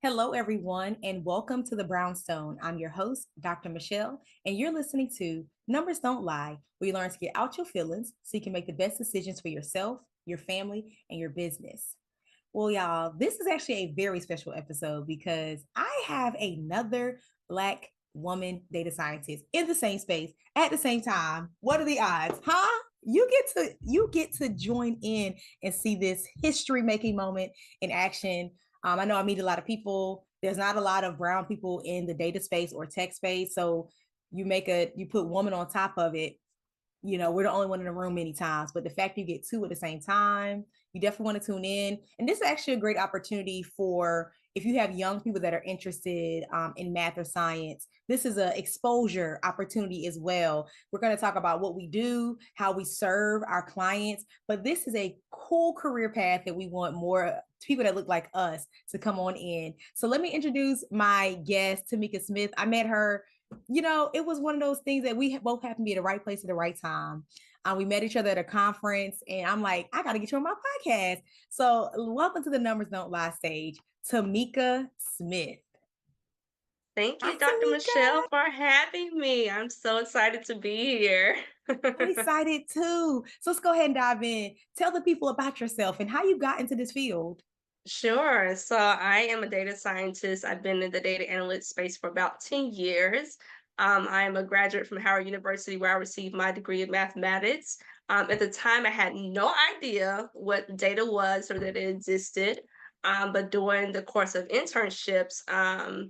Hello, everyone, and welcome to the Brownstone. I'm your host, Dr. Michele, and you're listening to Numbers Don't Lie, where you learn to get out your feelings so you can make the best decisions for yourself, your family, and your business. Well, y'all, this is actually a very special episode because I have another Black woman data scientist in the same space at the same time. What are the odds, huh? You get to join in and see this history making moment in action. I know I meet a lot of people. There's not a lot of brown people in the data space or tech space, so you put woman on top of it. We're the only one in the room many times, but the fact you get two at the same time, you definitely want to tune in. And this is actually a great opportunity for if you have young people that are interested in math or science. This is an exposure opportunity as well. We're going to talk about what we do, how we serve our clients, but this is a cool career path that we want more people that look like us to come on in. So let me introduce my guest, Tamika Smith. I met her, it was one of those things that we both happened to be at the right place at the right time. We met each other at a conference, and I'm like, I got to get you on my podcast. So, welcome to the Numbers Don't Lie stage, Tamika Smith. Thank Hi, you, Dr. Tamika. Michelle, for having me. I'm so excited to be here. I'm excited too. So, let's go ahead and dive in. Tell the people about yourself and how you got into this field. Sure. So I am a data scientist. I've been in the data analytics space for about 10 years. I am a graduate from Howard University where I received my degree in mathematics. At the time, I had no idea what data was or that it existed. But during the course of internships, I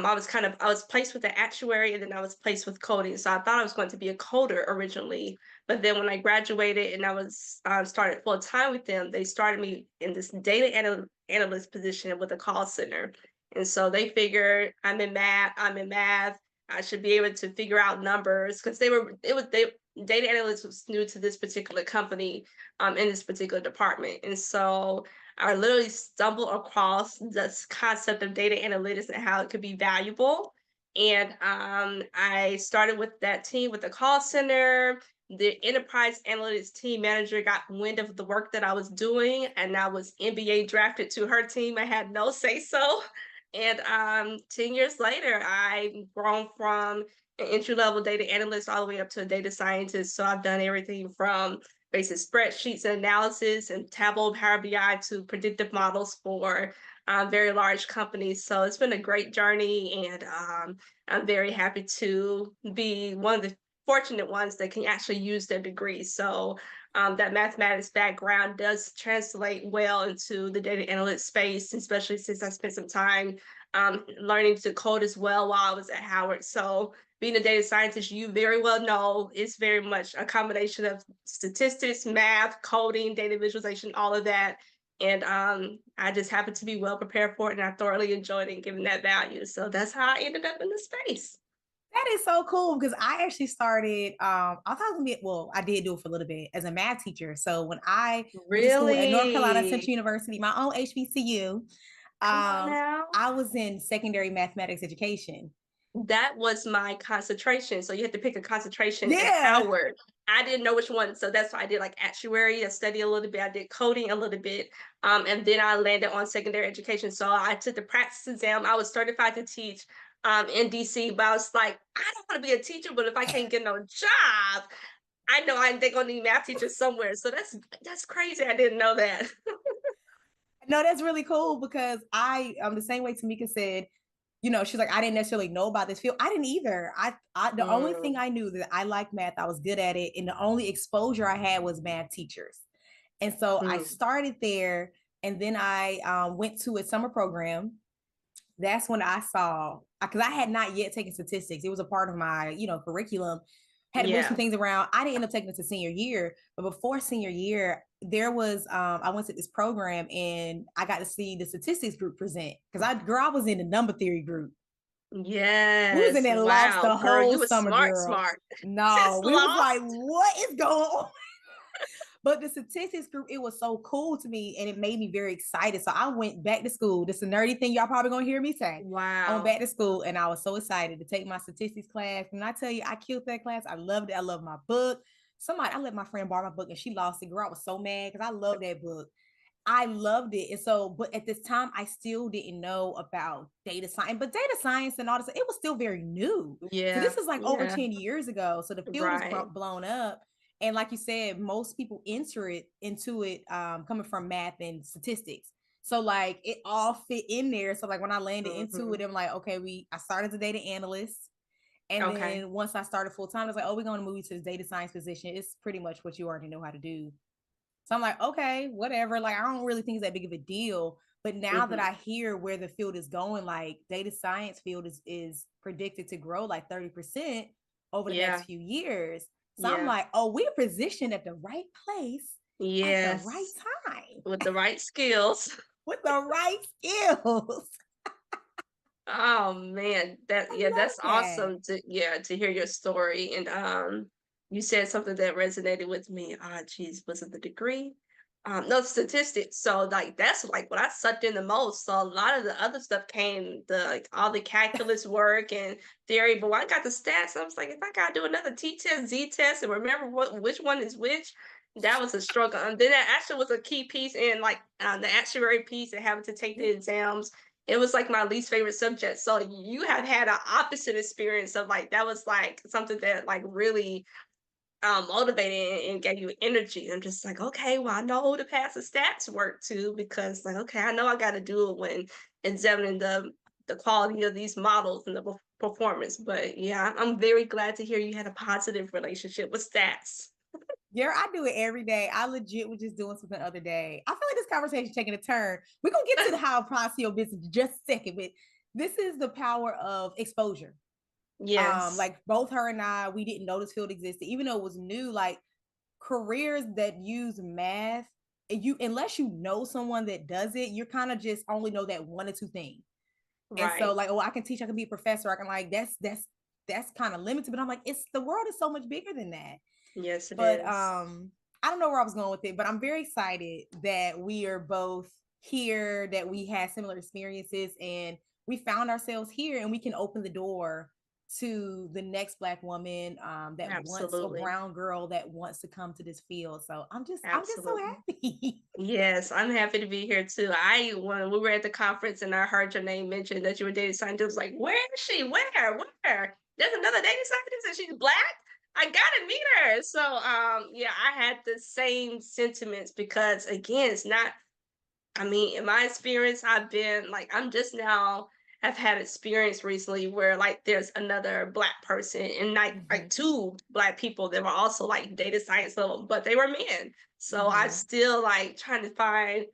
was placed with the actuary and then I was placed with coding. So I thought I was going to be a coder originally, but then when I graduated and I was started full time with them, they started me in this analyst position with a call center. And so they figured I'm in math. I should be able to figure out numbers because they data analytics was new to this particular company in this particular department. And so I literally stumbled across this concept of data analytics and how it could be valuable. And I started with that team with the call center. The enterprise analytics team manager got wind of the work that I was doing, and I was NBA drafted to her team. I had no say so. And 10 years later, I've grown from an entry level data analyst all the way up to a data scientist. So I've done everything from basic spreadsheets and analysis and Tableau, Power BI to predictive models for very large companies. So it's been a great journey, and I'm very happy to be one of the fortunate ones that can actually use their degree. So that mathematics background does translate well into the data analytics space, especially since I spent some time learning to code as well while I was at Howard. So being a data scientist, you very well know it's very much a combination of statistics, math, coding, data visualization, all of that. And I just happened to be well prepared for it, and I thoroughly enjoyed it and given that value. So that's how I ended up in the space. That is so cool because I actually started, I thought I was gonna be, well, I did do it for a little bit as a math teacher. So when I went to school at North Carolina Central Really? University, my own HBCU, Come on now. I was in secondary mathematics education. That was my concentration. So you had to pick a concentration at Yeah. Howard. I didn't know which one. So that's why I did like actuary. I studied a little bit. I did coding a little bit. And then I landed on secondary education. So I took the practice exam. I was certified to teach in DC, but I was like, I don't want to be a teacher, but if I can't get no job, I know they're gonna need math teachers somewhere. So that's crazy. I didn't know that. No, that's really cool because I'm the same way Tamika said, she's like, I didn't necessarily know about this field. I didn't either. The only thing Mm, I knew that I liked math, I was good at it, and the only exposure I had was math teachers. And so I mm. started there, and then I went to a summer program. That's when I saw, because I had not yet taken statistics. It was a part of my, curriculum. Had to move some Yeah. things around. I didn't end up taking it to senior year, but before senior year, there was I went to this program and I got to see the statistics group present because I was in the number theory group. We was in Yes. there lost Wow, the girl, whole you was summer, smart, girl. smart. No, Just we was like, lost. what is going on? But the statistics group, it was so cool to me and it made me very excited. So I went back to school. This is a nerdy thing y'all probably gonna hear me say. I went Wow. back to school and I was so excited to take my statistics class. And I tell you, I killed that class. I loved it. I love my book. I let my friend borrow my book and she lost it. Girl, I was so mad because I love that book. I loved it. And so, but at this time, I still didn't know about data science, but data science and all this, it was still very new. So Yeah, this is like over yeah, 10 years ago. So the field is right. blown up. And like you said, most people enter it into it coming from math and statistics. So like it all fit in there. So like when I landed into Mhm. it, I'm like, okay, I started as a data analyst. And Okay. then once I started full time, I was like, oh, we're going to move you to this data science position. It's pretty much what you already know how to do. So I'm like, okay, whatever. Like, I don't really think it's that big of a deal. But now that Mhm. I hear where the field is going, like data science field is predicted to grow like 30% over the next Yeah, few years. So I'm yeah. like, oh, we're positioned at the right place at the right Yes, time with the right skills. with the right skills. Oh man, I love that's that. awesome to hear your story. And you said something that resonated with me. Ah, geez, was it the degree? No, statistics. So like that's like what I sucked in the most. So a lot of the other stuff came, the like all the calculus work and theory. But when I got the stats, I was like, if I gotta do another T test, Z test, and remember which one is which, that was a struggle. And then that actually was a key piece in like the actuary piece and having to take the exams. It was like my least favorite subject. So you have had an opposite experience of like that was like something that like really motivated and gave you energy. I'm just like, okay, well, I know who to pass the stats work to because like, okay, I know I got to do it when examining the quality of these models and the performance. But yeah, I'm very glad to hear you had a positive relationship with stats. Yeah, I do it every day. I legit was just doing something the other day. I feel like this conversation taking a turn. We're gonna get to the how apply to your business in just a second, but this is the power of exposure. Yes, Like both her and I, we didn't know this field existed, even though it was new. Like careers that use math, you unless you know someone that does it, you're kind of just only know that one or two things. And so, right. like, oh, I can teach, I can be a professor, I can like that's kind of limited. But I'm like, it's the world is so much bigger than that. Yes, it But is. I don't know where I was going with it, but I'm very excited that we are both here, that we had similar experiences, and we found ourselves here, and we can open the door to the next Black woman that wants, a Absolutely. brown girl that wants to come to this field. So I'm just so Absolutely. happy. Yes, I'm happy to be here too. I when we were at the conference and I heard your name mentioned that you were data scientist, like, where is she? Where? There's another data scientist and she's black. I gotta meet her. So yeah, I had the same sentiments because again, it's not I mean, in my experience, I've been like, I'm just now have had experience recently where like there's another black person and like Hmm. two black people that were also like data science level, but they were men. So I Hmm. still like trying to find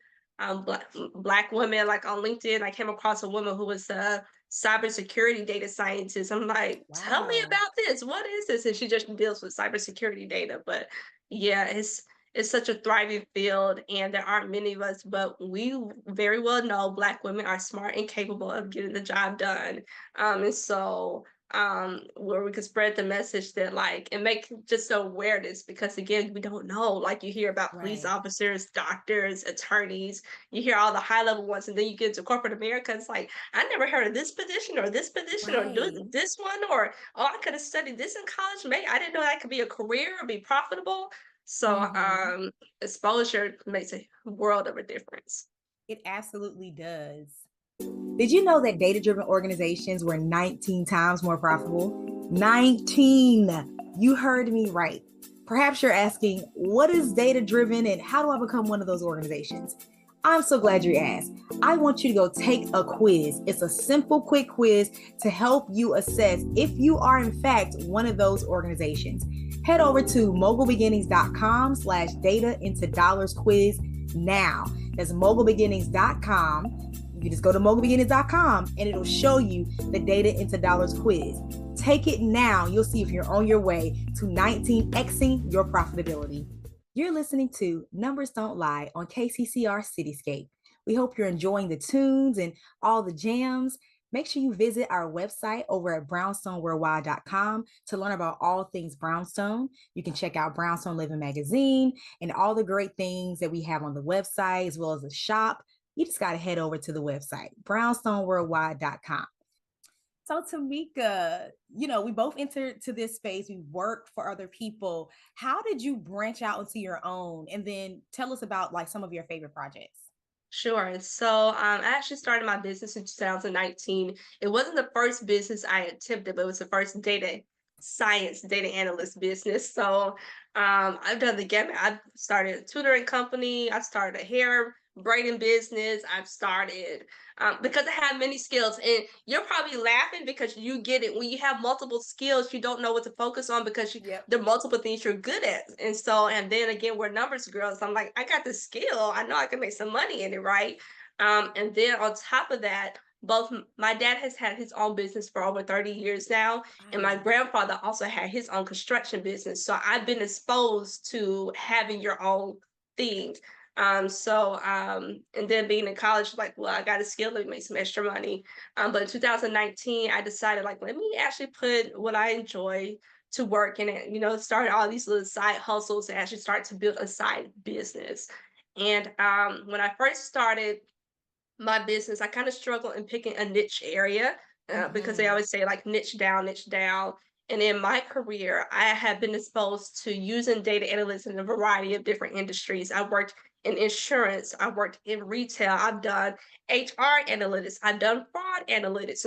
black women like on LinkedIn. I came across a woman who was a cybersecurity data scientist. I'm like, tell me Wow. about this. What is this? And she just deals with cybersecurity data. But yeah, it's such a thriving field and there aren't many of us, but we very well know black women are smart and capable of getting the job done. And so where we could spread the message that like and make just awareness because again we don't know like you hear about police Right. officers, doctors, attorneys, you hear all the high level ones and then you get to corporate America, it's like I never heard of this position or do Right. this one or oh I could have studied this in college, maybe I didn't know that could be a career or be profitable. So, Hmm. exposure makes a world of a difference. It absolutely does. Did you know that data driven organizations were 19 times more profitable? 19. You heard me right. Perhaps you're asking, what is data driven and how do I become one of those organizations? I'm so glad you asked. I want you to go take a quiz. It's a simple, quick quiz to help you assess if you are, in fact, one of those organizations. Head over to mogulbeginnings.com/data into dollars quiz now. That's mogulbeginnings.com. You can just go to mogulbeginnings.com and it'll show you the data into dollars quiz. Take it now. You'll see if you're on your way to 19xing your profitability. You're listening to Numbers Don't Lie on KCCR Cityscape. We hope you're enjoying the tunes and all the jams. Make sure you visit our website over at brownstoneworldwide.com to learn about all things Brownstone. You can check out Brownstone Living Magazine and all the great things that we have on the website, as well as the shop. You just got to head over to the website, brownstoneworldwide.com. So, Tamika, we both entered to this space. We worked for other people. How did you branch out into your own? And then tell us about like some of your favorite projects. Sure. I actually started my business in 2019. It wasn't the first business I attempted, but it was the first data science, data analyst business. I've done the gamut. I've started a tutoring company. I started a hair braiding business. I've started because I have many skills. And you're probably laughing because you get it. When you have multiple skills, you don't know what to focus on because Yep. there are multiple things you're good at. And then again, we're numbers girls. I'm like, I got the skill. I know I can make some money in it, right? And then on top of that, my dad has had his own business for over 30 years now, and my Wow. grandfather also had his own construction business. So I've been exposed to having your own thing. And then being in college, like, well, I got a skill to make some extra money. But in 2019, I decided, like, let me actually put what I enjoy to work in it, start all these little side hustles and actually start to build a side business. And when I first started my business, I kind of struggle in picking a niche area because they Mm-hmm. always say like niche down, niche down. And in my career, I have been exposed to using data analytics in a variety of different industries. I worked in insurance, I worked in retail, I've done HR analytics, I've done fraud analytics.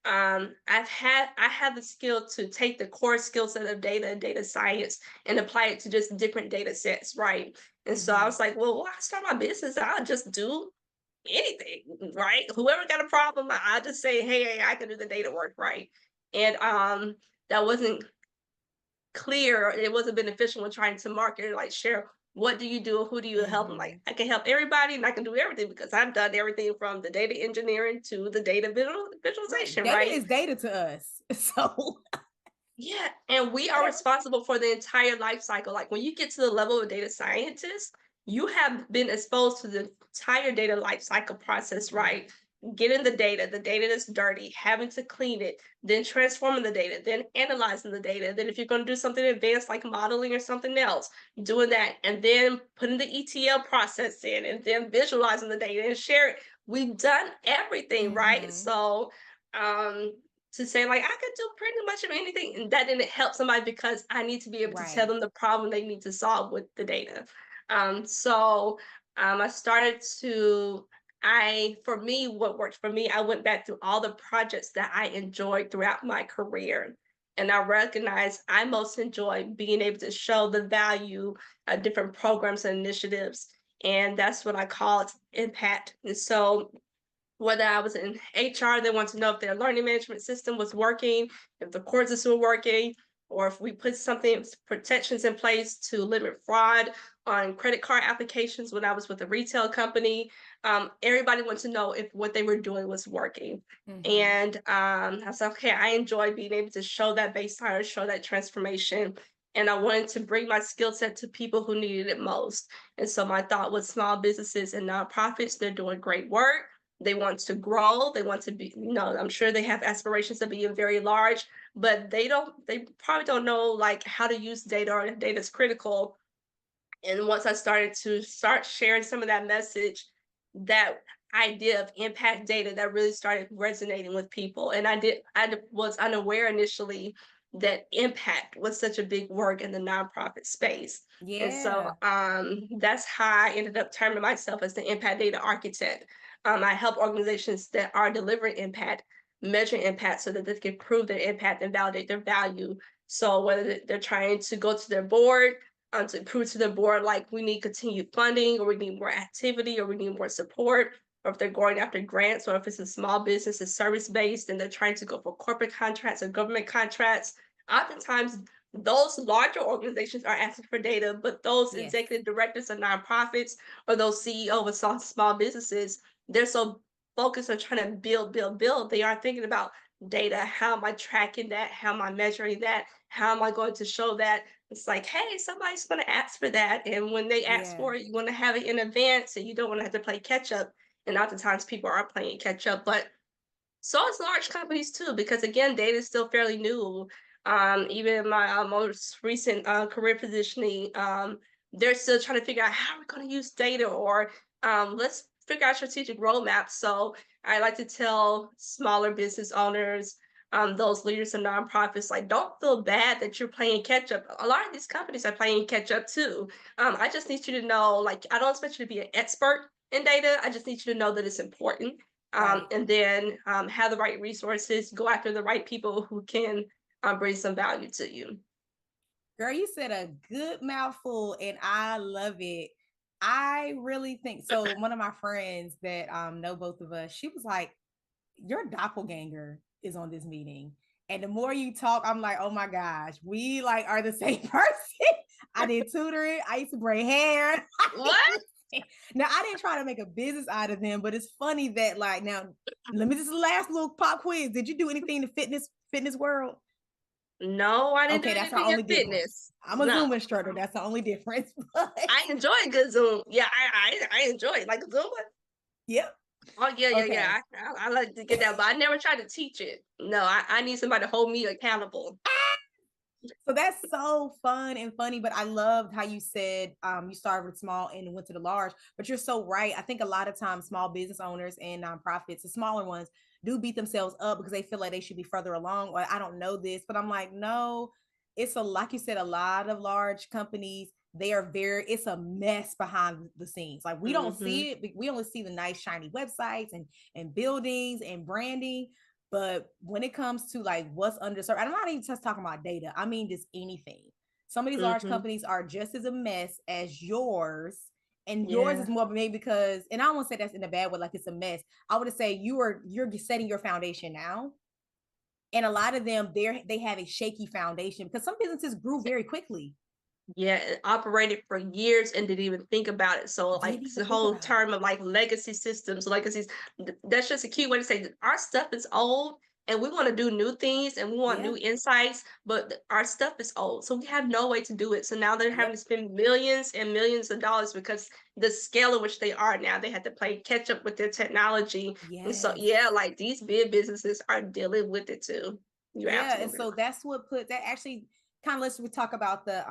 I have the skill to take the core skill set of data and data science and apply it to just different data sets, right? And so I Mm-hmm. was like, well, I start my business, I'll just do anything, right? Whoever got a problem, I just say, hey, I can do the data work, right? And that wasn't clear. It wasn't beneficial when trying to market, like share what do you do, who do you help? I'm like, Mm-hmm. I can help everybody and I can do everything because I've done everything from the data engineering to the data Right. visualization, Data right? is data to us. So Yeah, and we are whatever. responsible for the entire life cycle. Like when you get to the level of data scientist, you have been exposed to the entire data life cycle process, Right. right? Getting the data that's dirty, having to clean it, then transforming the data, then analyzing the data. Then if you're going to do something advanced like modeling or something else, doing that, and then putting the ETL process in, and then visualizing the data and share it. We've done everything, right? Mm-hmm. Um, to say like I could do pretty much of anything, and that didn't help somebody because I need to be able to tell Right. them the problem they need to solve with the data. I started to I for me what worked for me, I went back through all the projects that I enjoyed throughout my career. And I recognized I most enjoy being able to show the value of different programs and initiatives. And that's what I call it impact. And so whether I was in HR, they want to know if their learning management system was working, if the courses were working, or if we put something protections in place to limit fraud on credit card applications when I was with a retail company. Everybody wants to know if what they were doing was working. Mm-hmm. And I was like, okay, I enjoy being able to show that baseline, show that transformation. And I wanted to bring my skill set to people who needed it most. And so my thought was small businesses and nonprofits, they're doing great work, they want to grow. They want to be, I'm sure they have aspirations of being very large, but they probably don't know like how to use data or if data is critical. And once I started to start sharing some of that message, that idea of impact data that really started resonating with people. And was unaware initially that impact was such a big word in the nonprofit space. Yeah. That's how I ended up terming myself as the impact data architect. I help organizations that are delivering impact measure impact so that they can prove their impact and validate their value. So whether they're trying to go to their board to prove to the board like we need continued funding or we need more activity or we need more support, or if they're going after grants, or if it's a small business, it's service based, and they're trying to go for corporate contracts or government contracts. Oftentimes, those larger organizations are asking for data, but those Yes. executive directors of nonprofits or those CEOs of small businesses, they're so focused on trying to build, build, build. They aren't thinking about data. How am I tracking that? How am I measuring that? How am I going to show that? It's like, hey, somebody's going to ask for that. And when they ask Yeah. for it, you want to have it in advance and you don't want to have to play catch up. And oftentimes people are playing catch up, but so it's large companies too, because again, data is still fairly new. Even in my most recent career positioning, they're still trying to figure out how we're going to use data or let's figure out strategic roadmaps. So I like to tell smaller business owners, those leaders of nonprofits, like, don't feel bad that you're playing catch up. A lot of these companies are playing catch up too. I just need you to know, like, I don't expect you to be an expert in data. I just need you to know that it's important. Right. And then have the right resources, go after the right people who can bring some value to you. Girl, you said a good mouthful and I love it. I really think so. One of my friends that know both of us, she was like, your doppelganger is on this meeting. And the more you talk, I'm like, oh my gosh, we like are the same person. I did tutoring. I used to braid hair. What? Now I didn't try to make a business out of them, but it's funny that like now, let me just last little pop quiz. Did you do anything to fitness world? No, I didn't do Okay, that's our anything in only difference. fitness. I'm a No. Zoom instructor. That's the only difference. But I enjoy good Zoom. Yeah, I enjoy it. Like Zoom. yep. Oh yeah, yeah, Okay. yeah. I like to get that, but I never try to teach it. No, I need somebody to hold me accountable. So that's so fun and funny, but I loved how you said you started with small and went to the large. But you're so right. I think a lot of times small business owners and nonprofits, the smaller ones, do beat themselves up because they feel like they should be further along. Or I don't know this, but I'm like, no, it's a like you said, a lot of large companies. They are it's a mess behind the scenes. Like we don't Mm-hmm. see it. We only see the nice shiny websites and buildings and branding. But when it comes to like what's underserved, I'm not even just talking about data. I mean, just anything. Some of these large Mm-hmm. companies are just as a mess as yours. And yours is Yeah. more maybe because, and I don't want to say that's in a bad way, like it's a mess. I would say you're setting your foundation now. And a lot of them, they have a shaky foundation because some businesses grew very quickly. Yeah, it operated for years and didn't even think about it. So, like Didn't the even think whole about it. term of like legacy systems, legacies, that's just a key way to say that our stuff is old and we want to do new things and we want Yeah. new insights, but our stuff is old. So we have no way to do it. So now they're having to Yep. spend millions and millions of dollars because the scale in which they are now, they had to play catch up with their technology. And so, Yes. yeah, like these big businesses are dealing with it too. You're Yeah, and absolutely so that's what put that actually kind of let's we talk about the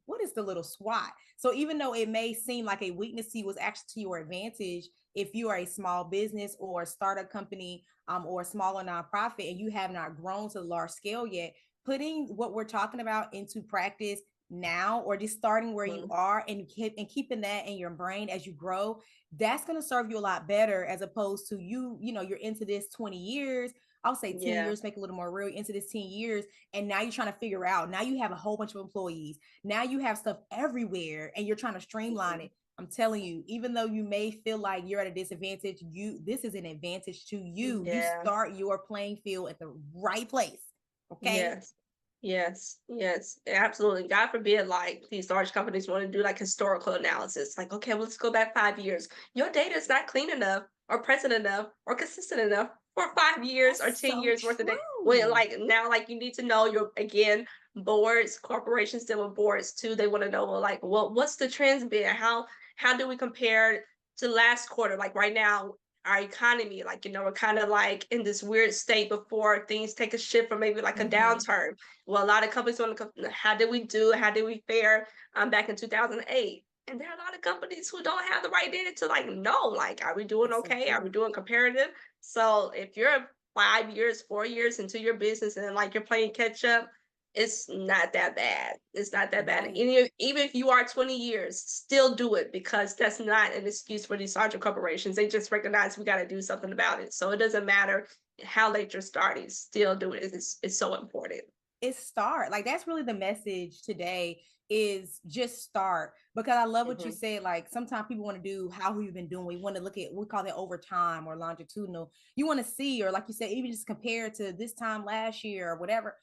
what is the little SWOT. So even though it may seem like a weakness to you, was actually to your advantage if you are a small business or a startup company or a smaller nonprofit and you have not grown to the large scale yet, putting what we're talking about into practice now or just starting where you right. are and keeping that in your brain as you grow, that's going to serve you a lot better as opposed to you're into this 20 years. I'll say 10 Yeah. years, make a little more real into this 10 years. And now you're trying to figure out, now you have a whole bunch of employees. Now you have stuff everywhere and you're trying to streamline Mhm. it. I'm telling you, even though you may feel like you're at a disadvantage, this is an advantage to you. You Yeah. start your playing field at the right place. Okay. Yes. Yes. Yes. Absolutely. God forbid, like these large companies want to do like historical analysis. Like, okay, well, let's go back 5 years. Your data is not clean enough or present enough or consistent enough for 5 years or That's 10 so years worth of data. When true. like now, like you need to know your again, boards, corporations deal with boards too. They want to know, well, like, well, what's the trends been? How do we compare to last quarter? Like right now, our economy, like, we're kind of like in this weird state before things take a shift or maybe like a Mm-hmm. downturn. Well, a lot of companies want to, how did we do? How did we fare back in 2008? And there are a lot of companies who don't have the right data to like know, like, are we doing That's so okay? Are we true. doing comparative? So if you're 5 years, 4 years into your business and like you're playing catch up, it's not that bad. It's not that bad. And Right. even if you are 20 years, still do it because that's not an excuse for these larger corporations. They just recognize we got to do something about it. So it doesn't matter how late you're starting, still do it. It's so important. It's start. Like that's really the message today is just start. Because I love what you Hmm. said. Like sometimes people want to do how we've been doing. We want to look at we call that overtime or longitudinal. You want to see, or like you said, even just compare to this time last year or whatever.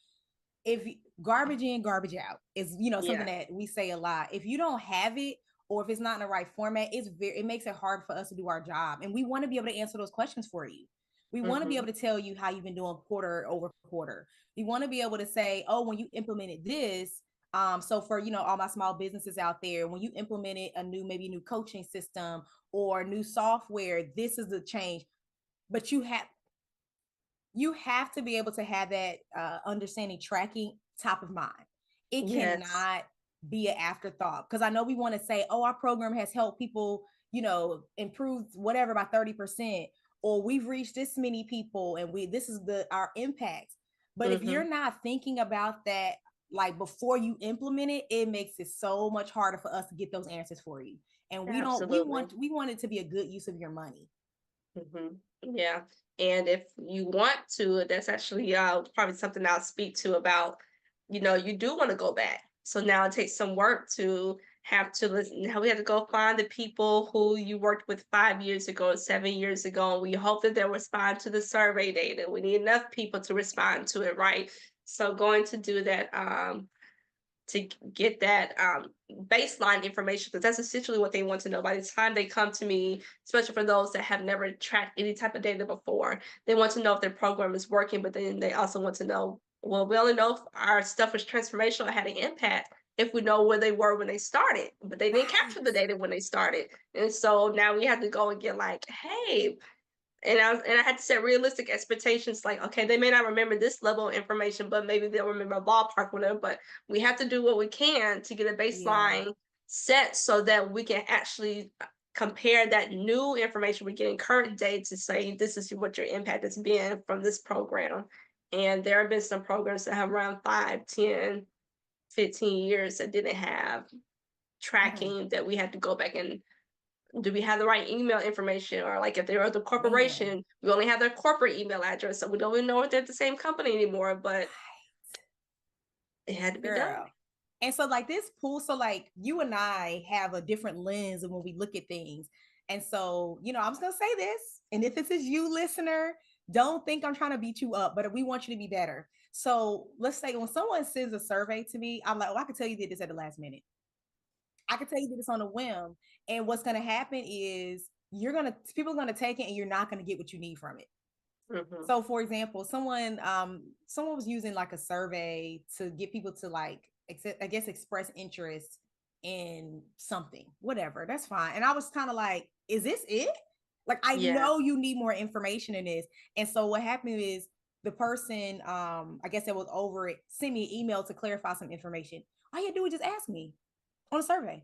If garbage in, garbage out is something Yeah. that we say a lot. If you don't have it or if it's not in the right format, it makes it hard for us to do our job. And we want to be able to answer those questions for you. We want to be able Hmm. to tell you how you've been doing quarter over quarter. We want to be able to say, oh, when you implemented this, so for all my small businesses out there, when you implemented a new coaching system or new software, this is the change. But you have to be able to have that understanding tracking top of mind. It Yes. cannot be an afterthought because I know we want to say, oh, our program has helped people, improve whatever by 30%, or we've reached this many people and this is our impact. But if you're Hmm. not thinking about that like before you implement it, it makes it so much harder for us to get those answers for you. And we don't Absolutely. we want it to be a good use of your money. Hmm. Yeah. And if you want to, that's actually probably something I'll speak to about, you do want to go back. So now it takes some work to have to listen. Now we have to go find the people who you worked with 5 years ago, 7 years ago, and we hope that they'll respond to the survey data. We need enough people to respond to it, right? So going to do that to get that baseline information, because that's essentially what they want to know. By the time they come to me, especially for those that have never tracked any type of data before, they want to know if their program is working, but then they also want to know, well, we only know if our stuff was transformational or had an impact if we know where they were when they started, but they didn't capture the Right. data when they started. And so now we have to go and get like, hey, and I had to set realistic expectations. Like, okay, they may not remember this level of information, but maybe they'll remember a ballpark, whatever. But we have to do what we can to get a Yeah. baseline set so that we can actually compare that new information we're getting current day to say this is what your impact has been from this program. And there have been some programs that have around 5, 10, 15 years that didn't have Mm, tracking, that we had to go back and do we have the right email information, or like if they were the man. corporation, we only have their corporate email address, so we don't even know if they're the same company anymore, but it had to be done. Girl. And so like this pool, so like you and I have a different lens when we look at things. And so, I'm just gonna say this. And if this is you, listener, don't think I'm trying to beat you up, but we want you to be better. So let's say when someone sends a survey to me, I'm like, oh, I can tell you did this at the last minute. I can tell you did this on a whim. And what's gonna happen is people are gonna take it and you're not gonna get what you need from it. Hmm. So for example, someone was using like a survey to get people to like I guess express interest in something, whatever. That's fine. And I was kind of like, is this it? Like I Yeah. know you need more information in this. And so what happened is the person I guess that was over it sent me an email to clarify some information. All you had to do was just ask me on a survey.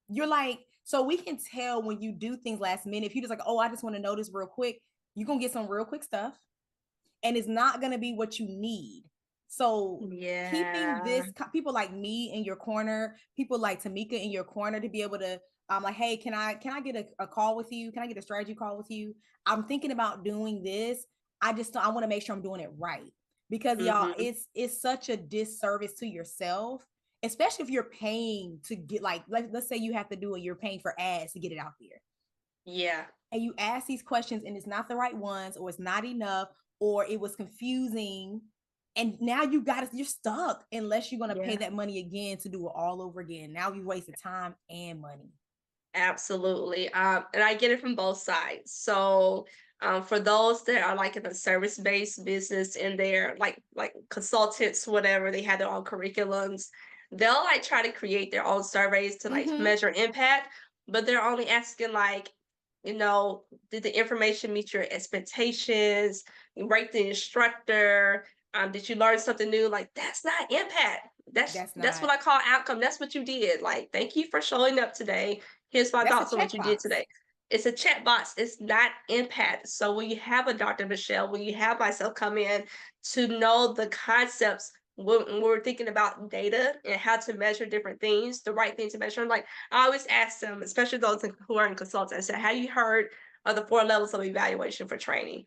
You're like, so we can tell when you do things last minute. If you just like, oh, I just want to know this real quick, you're gonna get some real quick stuff and it's not going to be what you need. So keeping Yeah. this people like me in your corner, people like Tamika in your corner to be able to like, hey, can I get a call with you? Can I get a strategy call with you? I'm thinking about doing this. I want to make sure I'm doing it right because y'all, Hmm. it's such a disservice to yourself, especially if you're paying to get like let's say you have to do it, you're paying for ads to get it out there Yeah. and you ask these questions and it's not the right ones or it's not enough or it was confusing and now you're stuck unless you're going to pay Yeah. that money again to do it all over again. Now you wasted time and money. Absolutely. And I get it from both sides. So, for those that are like in a service-based business and they're like consultants, whatever, they have their own curriculums, they'll like try to create their own surveys to like Mm-hmm. measure impact, but they're only asking like, did the information meet your expectations? Rate the instructor. Did you learn something new? Like that's not impact. That's That's that's what not. I call outcome. That's what you did. Like, thank you for showing up today. Here's my That's a thoughts on what you did checkbox. today. It's a chat box. It's not impact. So when you have a Dr. Michelle, when you have myself come in to know the concepts when we're thinking about data and how to measure different things, the right thing to measure. Like I always ask them, especially those who are in consulting, I said, have you heard of the 4 levels of evaluation for training?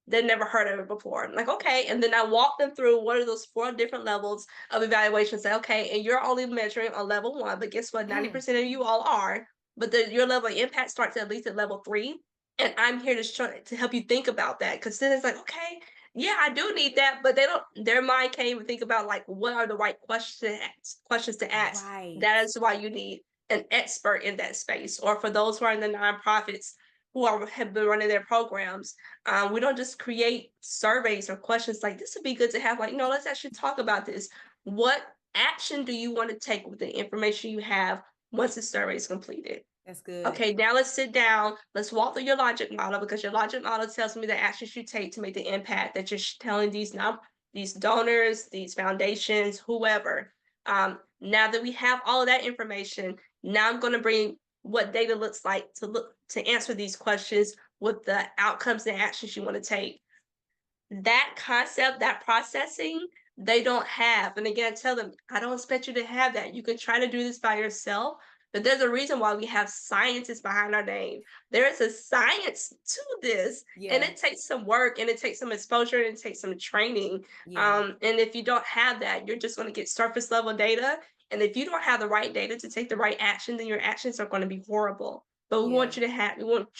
They'd never heard of it before. I'm like, okay. And then I walk them through what are those 4 different levels of evaluation. Say, okay, and you're only measuring on level 1, but guess what? Mm, 90% of you all are. But your level of impact starts at least at level 3. And I'm here to to help you think about that. Because then it's like, okay, yeah, I do need that. But they don't, their mind can't even think about like what are the right questions to ask. right. That is why you need an expert in that space. Or for those who are in the nonprofits who have been running their programs, we don't just create surveys or questions like this would be good to have. Like, no, let's actually talk about this. What action do you want to take with the information you have once the survey is completed? That's good. Okay, now let's sit down. Let's walk through your logic model because your logic model tells me the actions you take to make the impact that you're telling these donors, these foundations, whoever. Now that we have all of that information, now I'm going to bring what data looks like to answer these questions with the outcomes and actions you want to take. That concept, that processing, they don't have. And again, I tell them, I don't expect you to have that. You can try to do this by yourself, but there's a reason why we have scientists behind our name. There is a science to this, and Yeah. it takes some work, and it takes some exposure, and it takes some training. Yeah. And if you don't have that, you're just going to get surface level data. And if you don't have the right data to take the right action, then your actions are going to be horrible. But Yeah. we want you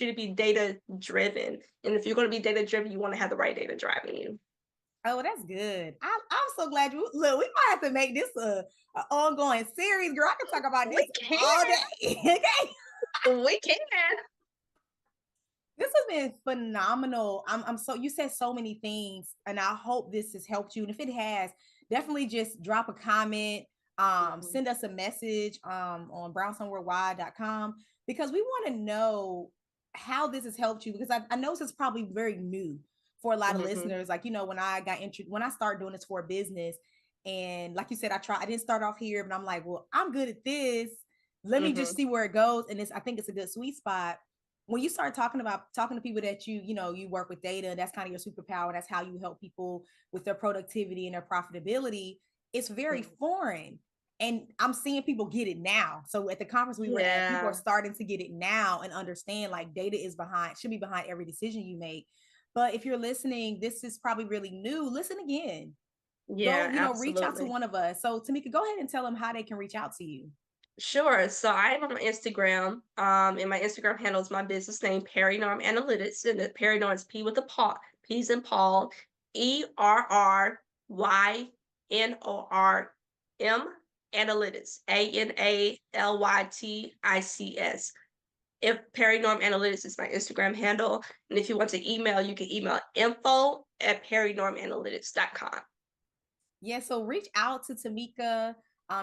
to be data driven. And if you're going to be data driven, you want to have the right data driving you. Oh, that's good. I'm so glad you look. We might have to make this a ongoing series, girl. I can talk about We this all day. Okay. we can. This has been phenomenal. I'm so you said so many things, and I hope this has helped you. And if it has, definitely just drop a comment, Mhm, send us a message on brownstoneworldwide.com because we want to know how this has helped you because I know this is probably very new for a lot of mhm, listeners. Like, when when I started doing this for a business, and like you said, I didn't start off here, but I'm like, well, I'm good at this. Let me just mhm. see where it goes. And I think it's a good sweet spot when you start talking to people that you work with data, that's kind of your superpower. That's how you help people with their productivity and their profitability. It's very Mhm. foreign. And I'm seeing people get it now. So at the conference we were at, people are Yeah, starting to get it now and understand like data should be behind every decision you make. But if you're listening, this is probably really new. Listen again. yeah, Go, reach out to absolutely. one of us. So Tamika, go ahead and tell them how they can reach out to you. Sure. So I am on Instagram. And my Instagram handle is my business name, Perinorm Analytics, and the Perinorm is P with a Paul, P's and Paul, ERRYNORM Analytics, ANALYTICS. If Perinorm Analytics is my Instagram handle, and if you want to email, you can email info@perinormanalytics.com. Yeah, so reach out to Tamika.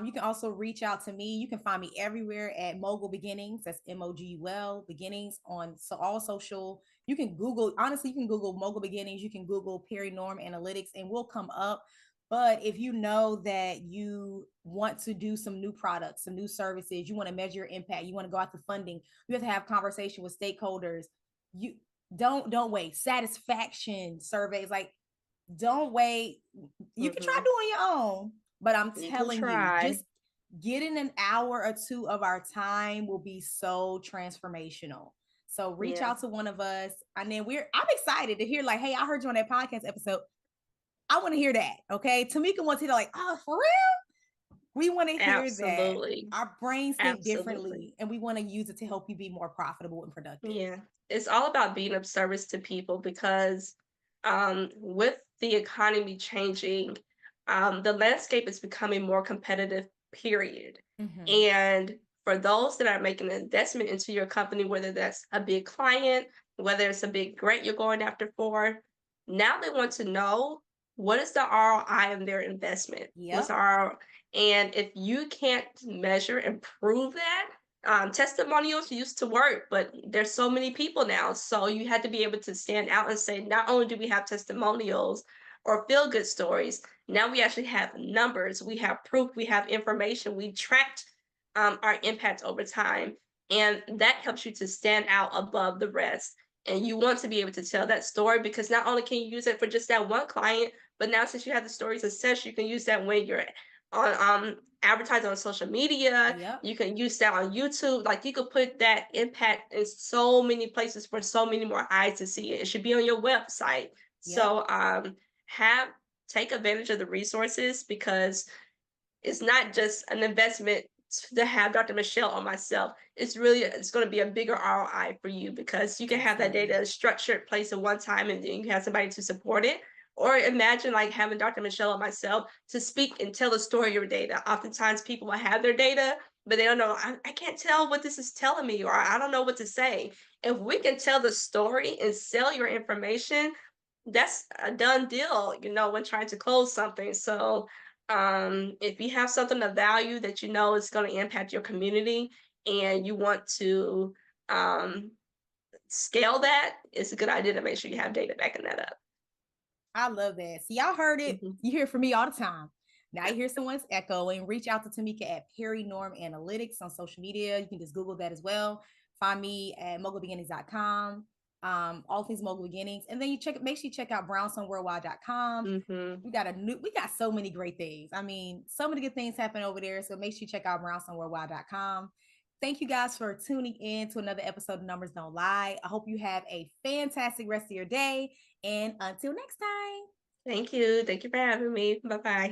You can also reach out to me. You can find me everywhere at Mogul Beginnings. That's MOGUL Beginnings on all social. You can Google, honestly, you can Google Mogul Beginnings. You can Google Perinorm Analytics and we'll come up. But if you know that you want to do some new products, some new services, you want to measure your impact, you want to go out to funding, you have to have conversation with stakeholders. You don't wait. Satisfaction surveys, like don't wait. You can try Mhm. doing your own, but I'm You can telling you, try. just getting an hour or two of our time will be so transformational. So reach Yeah. out to one of us. And then I'm excited to hear, like, hey, I heard you on that podcast episode. I want to hear that. Okay. Tamika wants to hear, like, oh, for real? We want to hear that. Absolutely. Our brains think Absolutely. differently, and we want to use it to help you be more profitable and productive. Yeah. It's all about being of service to people because with the economy changing, the landscape is becoming more competitive, period. Mm-hmm. And for those that are making an investment into your company, whether that's a big client, whether it's a big grant you're going after for, now they want to know what is the ROI on their investment? What's the Yep. ROI? And if you can't measure and prove that, testimonials used to work, but there's so many people now. So you had to be able to stand out and say, not only do we have testimonials or feel good stories, now we actually have numbers, we have proof, we have information, we tracked our impact over time. And that helps you to stand out above the rest. And you want to be able to tell that story because not only can you use it for just that one client, but now since you have the story of success, you can use that when you're on advertising on social media. Yep. You can use that on YouTube. Like you could put that impact in so many places for so many more eyes to see it. It should be on your website. Yep. So have take advantage of the resources because it's not just an investment to have Dr. Michelle or myself. It's going to be a bigger ROI for you because you can have that Absolutely. data structured place at one time and then you have somebody to support it. Or imagine like having Dr. Michelle or myself to speak and tell the story of your data. Oftentimes people will have their data, but they don't know, I can't tell what this is telling me, or I don't know what to say. If we can tell the story and sell your information, that's a done deal, when trying to close something. So if you have something of value that you know is going to impact your community and you want to um, scale that, it's a good idea to make sure you have data backing that up. I love that. See, y'all heard it. Mhm. You hear it from me all the time. Now you hear someone's echoing. Reach out to Tamika at Perry Norm Analytics on social media. You can just Google that as well. Find me at mogulbeginnings.com. All Things Mogul Beginnings. And then make sure you check out brownstoneworldwide.com. Mm-hmm. We got so many great things. I mean, so many good things happen over there. So make sure you check out brownstoneworldwide.com. Thank you guys for tuning in to another episode of Numbers Don't Lie. I hope you have a fantastic rest of your day. And until next time. Thank you. Thank you for having me. Bye bye.